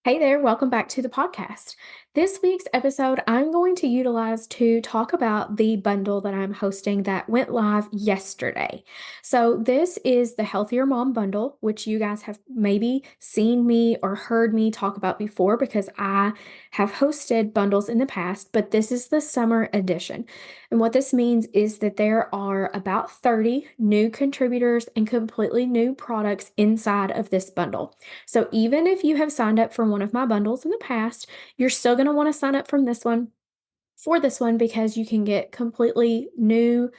Hey there, welcome back to the podcast. This week's episode, I'm going to utilize to talk about the bundle that I'm hosting that went live yesterday. So, this is the Healthier Mom Bundle, which you guys have maybe seen me or heard me talk about before because I have hosted bundles in the past, but this is the summer edition. And what this means is that there are about 30 new contributors and completely new products inside of this bundle. So even if you have signed up for one of my bundles in the past, you're still going to want to sign up from this one for this one because you can get completely new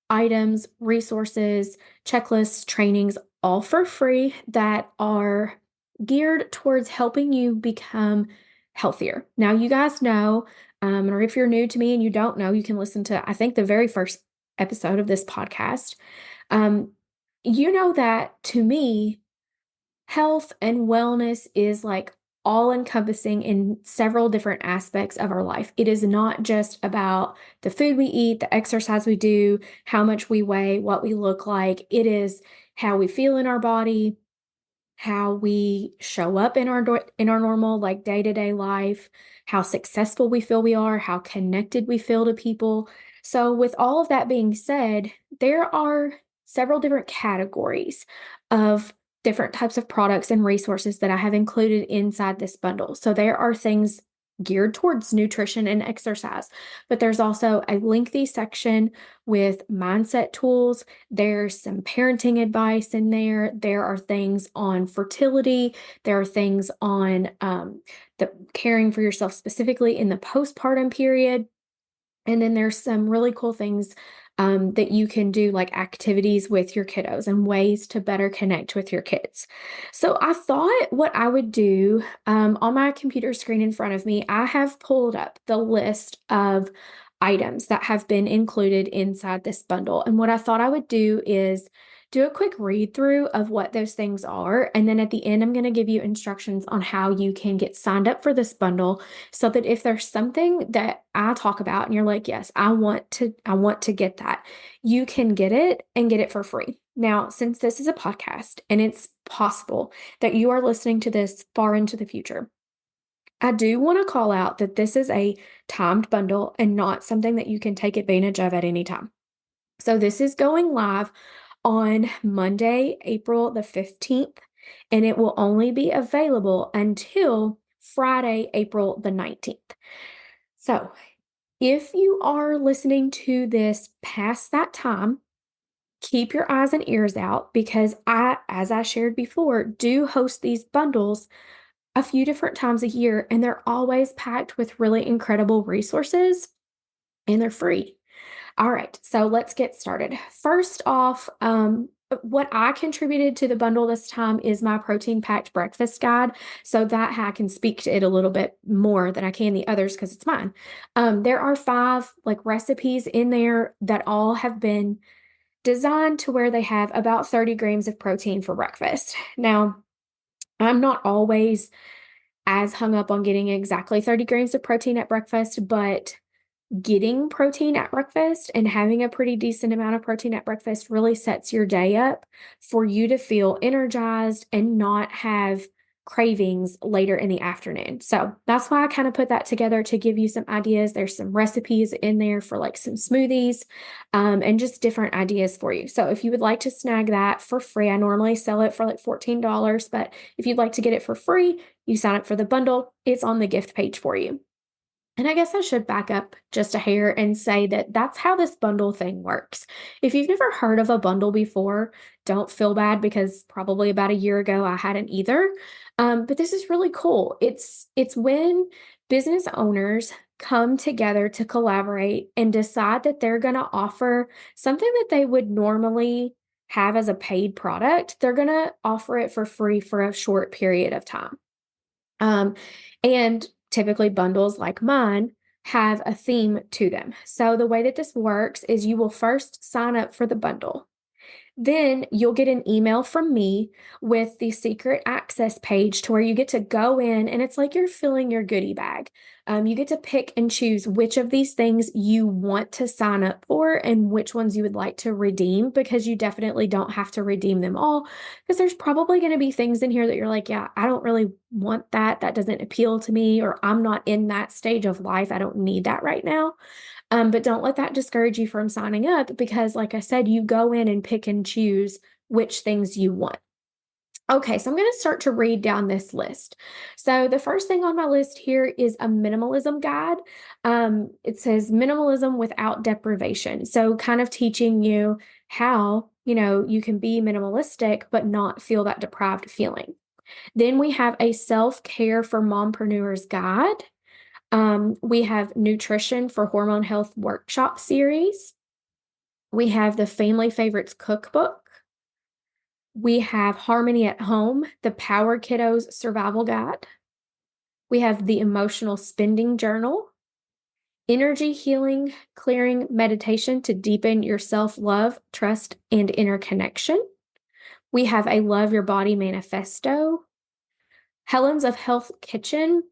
items, resources, checklists, trainings, all for free that are geared towards helping you become healthier. Now, you guys know, or if you're new to me and you don't know, you can listen to, I think, the very first episode of this podcast. Um, you know that to me, health and wellness is like all encompassing in several different aspects of our life. It is not just about the food we eat, the exercise we do, how much we weigh, what we look like. It is how we feel in our body, how we show up in our normal like day-to-day life, how successful we feel we are, how connected we feel to people. So with all of that being said, there are several different categories of different types of products and resources that I have included inside this bundle. So there are things geared towards nutrition and exercise, but there's also a lengthy section with mindset tools. There's some parenting advice in there. There are things on fertility. There are things on the caring for yourself specifically in the postpartum period. And then there's some really cool things that you can do, like activities with your kiddos and ways to better connect with your kids. So I thought what I would do on my computer screen in front of me, I have pulled up the list of items that have been included inside this bundle. And what I thought I would do is do a quick read through of what those things are. And then at the end, I'm going to give you instructions on how you can get signed up for this bundle so that if there's something that I talk about and you're like, yes, I want to get that, you can get it and get it for free. Now, since this is a podcast and it's possible that you are listening to this far into the future, I do want to call out that this is a timed bundle and not something that you can take advantage of at any time. So this is going live on Monday, April the 15th, and it will only be available until Friday, April the 19th. So if you are listening to this past that time, keep your eyes and ears out because as I shared before, do host these bundles a few different times a year, and they're always packed with really incredible resources and they're free. All right, so let's get started. First off, what I contributed to the bundle this time is my protein packed breakfast guide. So that I can speak to it a little bit more than I can the others because it's mine. There are five like recipes in there that all have been designed to where they have about 30 grams of protein for breakfast. Now, I'm not always as hung up on getting exactly 30 grams of protein at breakfast, but getting protein at breakfast and having a pretty decent amount of protein at breakfast really sets your day up for you to feel energized and not have cravings later in the afternoon. So that's why I kind of put that together to give you some ideas. There's some recipes in there for like some smoothies and just different ideas for you. So if you would like to snag that for free, I normally sell it for like $14, but if you'd like to get it for free, you sign up for the bundle. It's on the gift page for you. And I guess I should back up just a hair and say that that's how this bundle thing works. If you've never heard of a bundle before, don't feel bad because probably about a year ago I hadn't either. But this is really cool. It's when business owners come together to collaborate and decide that they're going to offer something that they would normally have as a paid product. They're going to offer it for free for a short period of time. Um, and typically bundles like mine have a theme to them. So the way that this works is you will first sign up for the bundle. Then you'll get an email from me with the secret access page to where you get to go in and it's like you're filling your goodie bag. You get to pick and choose which of these things you want to sign up for and which ones you would like to redeem, because you definitely don't have to redeem them all. Because there's probably going to be things in here that you're like, yeah, I don't really want that. That doesn't appeal to me, or I'm not in that stage of life. I don't need that right now. But don't let that discourage you from signing up, because, like I said, you go in and pick and choose which things you want. Okay, so I'm going to start to read down this list. So the first thing on my list here is a minimalism guide. It says minimalism without deprivation. So kind of teaching you how, you can be minimalistic but not feel that deprived feeling. Then we have a self-care for mompreneurs guide. We have nutrition for hormone health workshop series. We have the family favorites cookbook. We have Harmony at Home, the Power Kiddos Survival Guide. We have the Emotional Spending Journal, Energy Healing, Clearing Meditation to deepen your self-love, trust, and inner connection. We have a Love Your Body Manifesto, Helen's of Health Kitchen,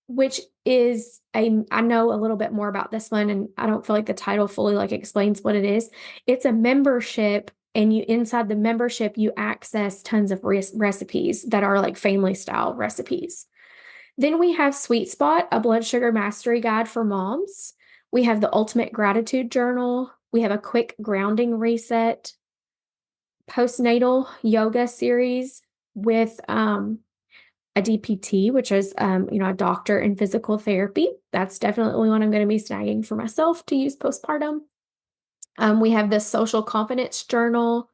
which is I know a little bit more about this one, and I don't feel like the title fully explains what it is. It's a membership, and inside the membership, you access tons of recipes that are family style recipes. Then we have Sweet Spot, a blood sugar mastery guide for moms. We have the Ultimate Gratitude Journal. We have a quick grounding reset, postnatal yoga series with a DPT, which is a doctor in physical therapy. That's definitely one I'm going to be snagging for myself to use postpartum. We have the Social Confidence Journal.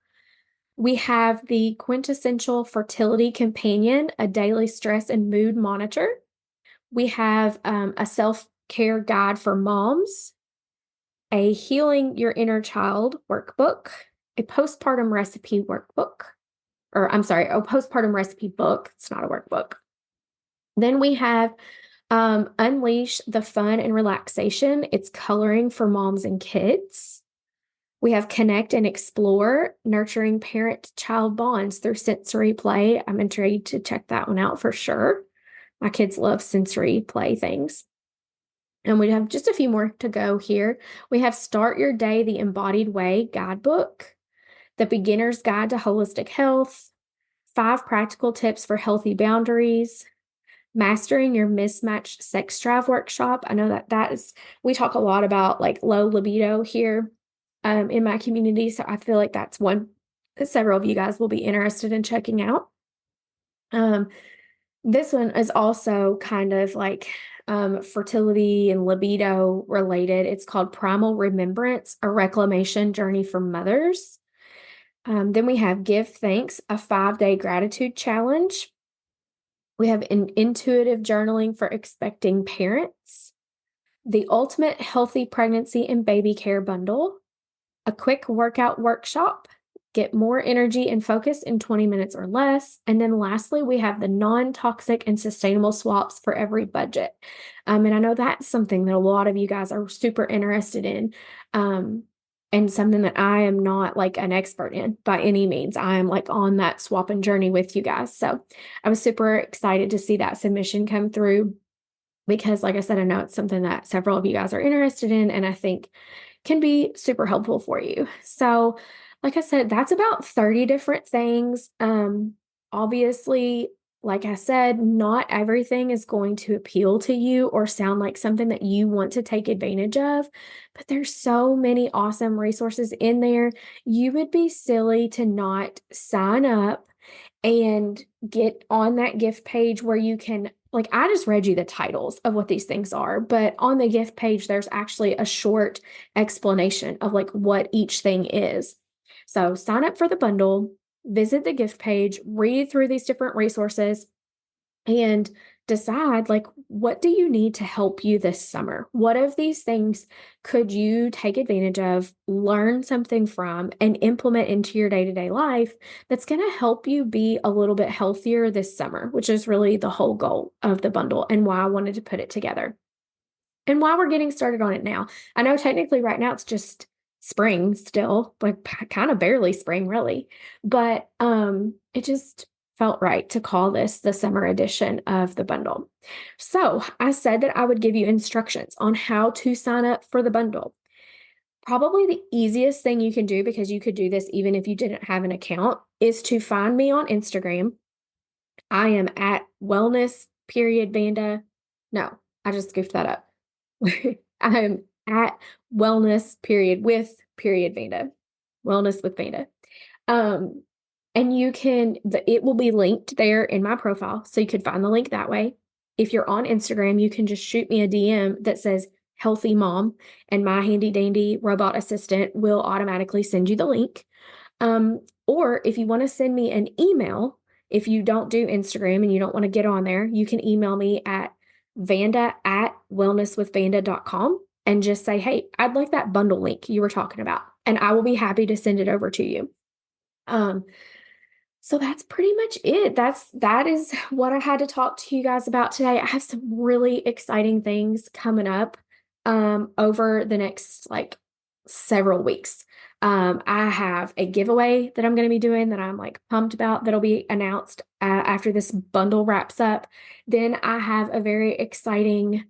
We have the Quintessential Fertility Companion, a daily stress and mood monitor. We have a self-care guide for moms, a Healing Your Inner Child workbook, a postpartum recipe workbook, or I'm sorry, a postpartum recipe book. It's not a workbook. Then we have Unleash the Fun and Relaxation. It's coloring for moms and kids. We have Connect and Explore, nurturing parent-child bonds through sensory play. I'm intrigued to check that one out for sure. My kids love sensory play things. And we have just a few more to go here. We have Start Your Day the Embodied Way guidebook, The Beginner's Guide to Holistic Health, 5 Practical Tips for Healthy Boundaries, Mastering Your Mismatched Sex Drive workshop. I know that is, we talk a lot about low libido here in my community. So I feel like that's one that several of you guys will be interested in checking out. This one is also kind of fertility and libido related. It's called Primal Remembrance, a reclamation journey for mothers. Then we have Give Thanks, a 5-day gratitude challenge. We have an intuitive journaling for expecting parents, the ultimate healthy pregnancy and baby care bundle, a quick workout workshop, get more energy and focus in 20 minutes or less. And then lastly, we have the non-toxic and sustainable swaps for every budget. And I know that's something that a lot of you guys are super interested in. And something that I am not an expert in by any means. I am on that swapping journey with you guys. So I was super excited to see that submission come through, because like I said, I know it's something that several of you guys are interested in, and I think can be super helpful for you. So like I said, that's about 30 different things. Obviously, like I said, not everything is going to appeal to you or sound like something that you want to take advantage of, but there's so many awesome resources in there. You would be silly to not sign up and get on that gift page where you can, I just read you the titles of what these things are, but on the gift page, there's actually a short explanation of what each thing is. So sign up for the bundle, visit the gift page, read through these different resources, and decide what do you need to help you this summer? What of these things could you take advantage of, learn something from, and implement into your day-to-day life that's going to help you be a little bit healthier this summer, which is really the whole goal of the bundle and why I wanted to put it together. And why we're getting started on it now. I know technically right now it's just spring still, kind of barely spring really, but it just felt right to call this the summer edition of the bundle. So I said that I would give you instructions on how to sign up for the bundle. Probably the easiest thing you can do, because you could do this even if you didn't have an account, is to find me on Instagram. I am at wellness period Vanda. No, I just goofed that up. I am at wellness period with period Vanda. Wellness with Vanda. Um, and it will be linked there in my profile. So you could find the link that way. If you're on Instagram, you can just shoot me a DM that says healthy mom, and my handy dandy robot assistant will automatically send you the link. Or if you want to send me an email, if you don't do Instagram and you don't want to get on there, you can email me at vanda@wellnesswithvanda.com and just say, hey, I'd like that bundle link you were talking about, and I will be happy to send it over to you. Um, so that's pretty much it. That is what I had to talk to you guys about today. I have some really exciting things coming up over the next like several weeks. I have a giveaway that I'm going to be doing that I'm like pumped about, that'll be announced after this bundle wraps up. Then I have a very exciting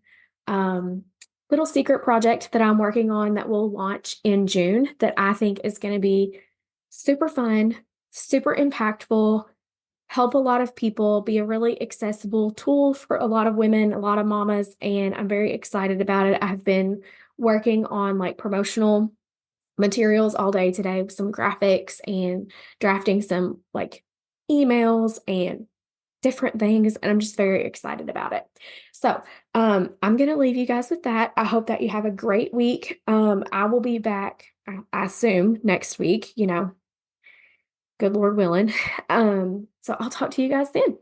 um, little secret project that I'm working on that will launch in June that I think is going to be super fun, super impactful, help a lot of people, be a really accessible tool for a lot of women, a lot of mamas, and I'm very excited about it. I've been working on like promotional materials all day today with some graphics and drafting some like emails and different things, and I'm just very excited about it. So, I'm gonna leave you guys with that. I hope that you have a great week. I will be back, I assume, next week, good Lord willing. So I'll talk to you guys then.